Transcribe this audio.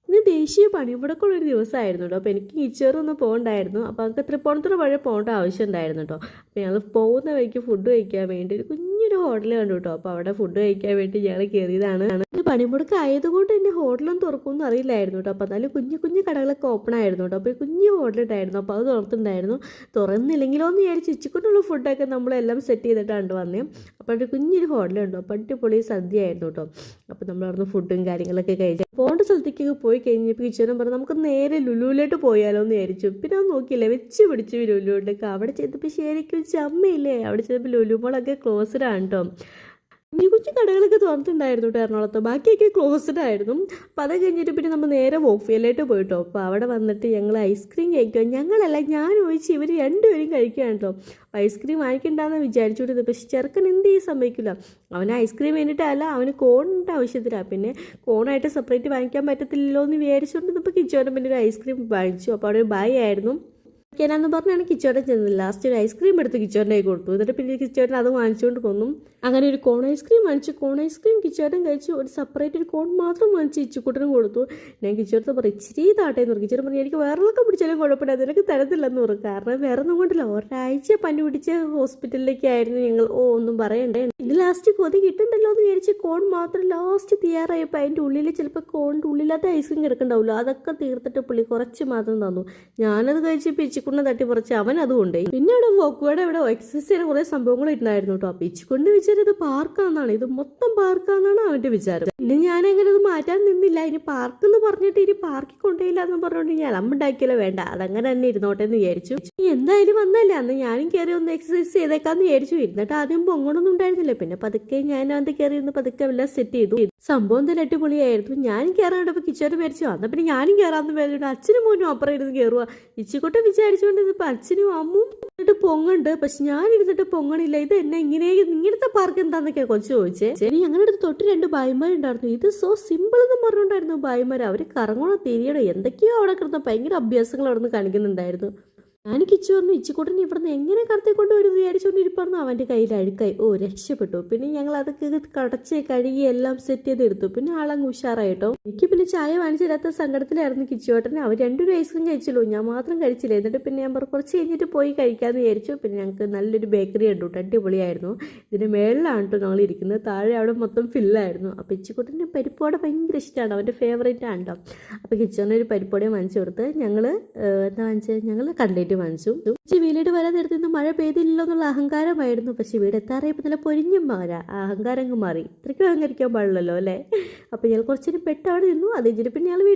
ഇന്ന് ദേശീയ പണിമുടക്കുള്ളൊരു ദിവസമായിരുന്നു കേട്ടോ. അപ്പോൾ എനിക്ക് കിച്ചറൊന്ന് പോകണ്ടായിരുന്നു. അപ്പോൾ നമുക്ക് തൃപ്പൂണിത്തുറ വഴി പോകേണ്ട ആവശ്യം ഉണ്ടായിരുന്നു കേട്ടോ. അപ്പോൾ ഞങ്ങൾ പോകുന്ന വഴിക്ക് ഫുഡ് കഴിക്കാൻ വേണ്ടി ഒരു കുഞ്ഞൊരു ഹോട്ടൽ കണ്ടു കേട്ടോ. അപ്പോൾ അവിടെ ഫുഡ് കഴിക്കാൻ വേണ്ടി ഞങ്ങൾ കയറിയതാണ്. പണിമുടക്ക് ആയതുകൊണ്ട് തന്നെ ഹോട്ടലൊന്നും തുറക്കുമെന്ന് അറിയില്ലായിരുന്നു കേട്ടോ. അപ്പോൾ എന്നാലും കുഞ്ഞു കുഞ്ഞു കടകളൊക്കെ ഓപ്പൺ ആയിരുന്നു കേട്ടോ. അപ്പോൾ ഒരു കുഞ്ഞു ഹോട്ടലുണ്ടായിരുന്നു. അപ്പോൾ അത് തുറന്നിട്ടുണ്ടായിരുന്നു. തുറന്നില്ലെങ്കിലോ എന്ന് വിചാരിച്ച് ഇച്ചിക്കൊണ്ടുള്ള ഫുഡൊക്കെ നമ്മളെല്ലാം സെറ്റ് ചെയ്തിട്ടാണ് വന്നേ. അപ്പോൾ ഒരു കുഞ്ഞൊരു ഹോട്ടലുണ്ടോ. അപ്പോൾ അടിപൊളി സദ്യ ആയിരുന്നു കേട്ടോ. അപ്പോൾ നമ്മൾ അവിടുന്ന് ഫുഡും കാര്യങ്ങളൊക്കെ കഴിച്ചു പോകേണ്ട സ്ഥലത്തേക്ക് പോയി കഴിഞ്ഞപ്പോൾ കിച്ചനും പറഞ്ഞു നമുക്ക് നേരെ ലുലുവിലോട്ട് പോയാലോ എന്ന് വിചാരിച്ചു. പിന്നെ അത് നോക്കിയില്ലേ, വെച്ച് പിടിച്ചു ലുലുവിലേക്ക്. അവിടെ ചെന്നപ്പോൾ ശരിക്കും ചമ്മയില്ലേ. അവിടെ ചെന്നപ്പോൾ ലുലു മോളൊക്കെ ക്ലോസ്ഡ് ആണ് കേട്ടോ. കുഞ്ഞു കുഞ്ഞു കടകളൊക്കെ തുറന്നിട്ടുണ്ടായിരുന്നു കേട്ടോ എറണാകുളത്ത്. ബാക്കിയൊക്കെ ക്ലോസ്ഡ് ആയിരുന്നു. അപ്പോൾ അത് കഴിഞ്ഞിട്ട് പിന്നെ നമ്മൾ നേരെ വോക്ഫിയലിലോട്ട് പോയിട്ടോ. അപ്പോൾ അവിടെ വന്നിട്ട് ഞങ്ങൾ ഐസ്ക്രീം കഴിക്കുക. ഞങ്ങളല്ല, ഞാൻ ഒഴിച്ച് ഇവർ രണ്ടുപേരും കഴിക്കുകയാണ് കേട്ടോ. ഐസ്ക്രീം വാങ്ങിക്കണ്ടെന്ന് വിചാരിച്ചുകൊണ്ടിരുന്നത്. പക്ഷെ ചെറുക്കൻ എന്ത് ചെയ്യും സമ്മതിക്കില്ല. അവന് ഐസ്ക്രീം വേണ്ടിയിട്ടല്ല, അവന് കോണിൻ്റെ ആവശ്യത്തിലാണ്. പിന്നെ കോണായിട്ട് സെപ്പറേറ്റ് വാങ്ങിക്കാൻ പറ്റത്തില്ലല്ലോ എന്ന് വിചാരിച്ചുകൊണ്ട് ഇപ്പോൾ കിച്ചോടെ പിന്നെ ഒരു ഐസ്ക്രീം വാങ്ങിച്ചു. അപ്പോൾ അവിടെ ഒരു ബായ് ആയിരുന്നു. ാന്ന് പറഞ്ഞാണ് കിച്ചോട്ടൻ ചെന്നത്. ലാസ്റ്റ് ഒരു ഐസ്ക്രീം എടുത്ത് കിച്ചോട്ടൻ്റെ കൈ കൊടുത്തു. എന്നിട്ട് പിന്നെ കിച്ചോട്ടൻ അത് വാങ്ങിച്ചുകൊണ്ട് പോന്നു. അങ്ങനെ ഒരു കോൺ ഐസ്ക്രീം വാങ്ങിച്ചു. കോൺ ഐസ്ക്രീം കിച്ചോട്ടൻ കഴിച്ചു. ഒരു സെപ്പറേറ്റ് ഒരു കോൺ മാത്രം വാങ്ങിച്ച് ഇച്ചുകൂട്ടനും കൊടുത്തു. ഞാൻ കിച്ചോട്ടത്ത് പറയും ഇച്ചിരി താട്ടേന്ന് പറഞ്ഞു. കിച്ചോട്ടൻ പറഞ്ഞു എനിക്ക് വേറെയൊക്കെ പിടിച്ചാലും കുഴപ്പമില്ല, അതിനൊക്കെ തരത്തില്ലെന്ന് പറഞ്ഞു. കാരണം വേറെ ഒന്നും കൊണ്ടില്ല, ഒരാഴ്ച പനി പിടിച്ച് ഹോസ്പിറ്റലിലേക്കായിരുന്നു ഞങ്ങൾ. ഒന്നും പറയണ്ടേ. ഇത് ലാസ്റ്റ് കൊതി കിട്ടണ്ടല്ലോ എന്ന് വിചാരിച്ച് കോൺ മാത്രം ലാസ്റ്റ് തയ്യാറായപ്പോൾ അതിൻ്റെ ഉള്ളിൽ ചിലപ്പോൾ കോണിൻ്റെ ഉള്ളിലാത്ത ഐസ്ക്രീം കിടക്കണ്ടാവില്ല. അതൊക്കെ തീർത്തിട്ട് പുള്ളി കുറച്ച് മാത്രം തന്നു. ഞാനത് കഴിച്ച് ഇച്ചിക്കുണ്ണ തട്ടിപ്പറിച്ച് അവൻ അതുകൊണ്ടേ. പിന്നെ അവിടെ വോക്കുവയുടെ അവിടെ എക്സസൈസ് ചെയ്യുന്ന കുറേ സംഭവങ്ങൾ ഉണ്ടായിരുന്നു കേട്ടോ. അപ്പോൾ ഇച്ചിക്കൊണ്ട് വിചാരം ഇത് പാർക്കാന്നാണ്, ഇത് മൊത്തം പാർക്കാന്നാണ് അവൻ്റെ വിചാരം. പിന്നെ ഞാനങ്ങനെ അത് മാറ്റാൻ നിന്നില്ല. ഇനി പാർക്ക് എന്ന് പറഞ്ഞിട്ട് ഇനി പാർക്കിൽ കൊണ്ടുപോയില്ല എന്ന് പറഞ്ഞുകൊണ്ട് ഞാൻ അമ്മണ്ടാക്കിയല്ലോ, വേണ്ട അതങ്ങനെ തന്നെ ഇരുന്നോട്ടെ എന്ന് വിചാരിച്ചു. എന്തായാലും വന്നല്ലേ, അന്ന് ഞാനും കയറി ഒന്ന് എക്സസൈസ് ചെയ്തേക്കാന്ന് വിചാരിച്ചു. ഇരുന്നിട്ട് ആദ്യം പൊങ്ങണൊന്നും ഉണ്ടായിരുന്നില്ല. പിന്നെ പതുക്കെ ഞാൻ അത് കയറി ഇരുന്ന് പതുക്കെ എല്ലാം സെറ്റ് ചെയ്തു. സംഭവം തന്നെ അടിപൊളിയായിരുന്നു. ഞാൻ കയറാണ്ടപ്പോൾ കിച്ചോട്ട് മേടിച്ചു. എന്നാൽ പിന്നെ ഞാനും കയറാമെന്ന് മേടിച്ചിട്ട് അച്ഛനും മോനും അപ്പുറം ഇരുന്ന് കയറുക. ഇച്ചിക്കോട്ടെ വിചാരിച്ചുകൊണ്ട് ഇതിപ്പോൾ അച്ഛനും അമ്മും എന്നിട്ട് പൊങ്ങുണ്ട്. പക്ഷെ ഞാൻ ഇരുന്നിട്ട് പൊങ്ങണില്ല. ഇത് എന്നെ ഇങ്ങനത്തെ പാർക്ക് എന്താന്നൊക്കെ കൊച്ചു ചോദിച്ചേ. ശരി, അങ്ങനെ അടുത്ത് തൊട്ട് രണ്ട് ഭായിമാരുണ്ടായിരുന്നു. ഇത് സോ സിമ്പിൾ എന്ന് പറഞ്ഞുകൊണ്ടായിരുന്നു ഭായിമാർ. അവർ കറങ്ങണോ തിരിയണോ എന്തൊക്കെയോ അവിടെ കിടന്ന ഭയങ്കര അഭ്യാസങ്ങൾ അവിടെ നിന്ന് കാണിക്കുന്നുണ്ടായിരുന്നു. ഞാൻ കിച്ചു പറഞ്ഞു ഇച്ചിക്കൂട്ടൻ ഇവിടുന്ന് എങ്ങനെ കടത്തി കൊണ്ടുവരും വിചാരിച്ചുകൊണ്ടിരിപ്പായിരുന്നു. അവൻ്റെ കയ്യിൽ അഴുക്കായി. രക്ഷപ്പെട്ടു. പിന്നെ ഞങ്ങൾ അതൊക്കെ കടച്ച് കഴുകി എല്ലാം സെറ്റ് ചെയ്തെടുത്തു. പിന്നെ ആളങ്ങ് ഉഷാറായിട്ടോ. എനിക്ക് പിന്നെ ചായ വാങ്ങിച്ചു തരാത്ത സങ്കടത്തിലായിരുന്നു കിച്ചുവേട്ടന്. അവർ രണ്ടൊരു ഐസ്ക്രീം കഴിച്ചല്ലോ, ഞാൻ മാത്രം കഴിച്ചില്ല. എന്നിട്ട് പിന്നെ ഞാൻ കുറച്ച് കഴിഞ്ഞിട്ട് പോയി കഴിക്കാമെന്ന് വിചാരിച്ചു. പിന്നെ ഞങ്ങൾക്ക് നല്ലൊരു ബേക്കറി കണ്ടു. അടിപൊളിയായിരുന്നു. ഇതിൻ്റെ മേളിലാണ് കേട്ടോ ഞങ്ങൾ ഇരിക്കുന്നത്. താഴെ അവിടെ മൊത്തം ഫില്ലായിരുന്നു. അപ്പോൾ ഇച്ചിക്കൂട്ടൻ്റെ പരിപ്പോടെ ഭയങ്കര ഇഷ്ടമാണ്, അവൻ്റെ ഫേവറേറ്റ് ആണ് കേട്ടോ. അപ്പോൾ കിച്ചണിനൊരു പരിപ്പോടെ വാങ്ങിച്ചു കൊടുത്ത് ഞങ്ങൾ എന്താ വാങ്ങിച്ചത്, ഞങ്ങൾ കട്ലേറ്റ് വാങ്ങിച്ചു. വീട്ടിൽ വരാൻ നേരത്തുനിന്ന് മഴ പെയ്തില്ലല്ലോ എന്നുള്ള അഹങ്കാരമായിരുന്നു. പക്ഷെ വീട് എത്താറായപ്പോൾ നല്ല പൊരിഞ്ഞും മാറാ അഹങ്കാരം അങ്ങ് മാറി. ഇത്രയ്ക്കും അഹങ്കരിക്കാൻ പാടില്ലല്ലോ അല്ലേ. അപ്പോൾ ഞങ്ങൾ കുറച്ചേരം പെട്ടവിടെ നിന്നു. അത് കഴിഞ്ഞിട്ട് പിന്നെ ഞങ്ങൾ